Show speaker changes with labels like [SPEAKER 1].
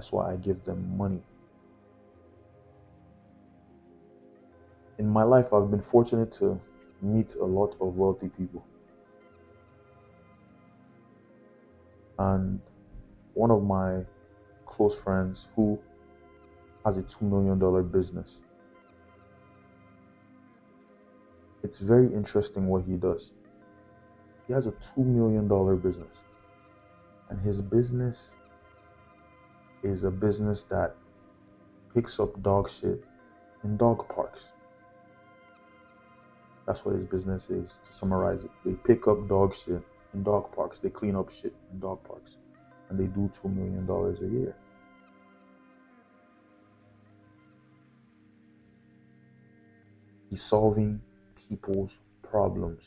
[SPEAKER 1] That's why I give them money. In my life, I've been fortunate to meet a lot of wealthy people. And one of my close friends who has a $2 million business, it's very interesting what he does. He has a $2 million business, and his business is a business that picks up dog shit in dog parks. That's what his business is, to summarize it. They pick up dog shit in dog parks. They clean up shit in dog parks. And they do $2 million a year. He's solving people's problems.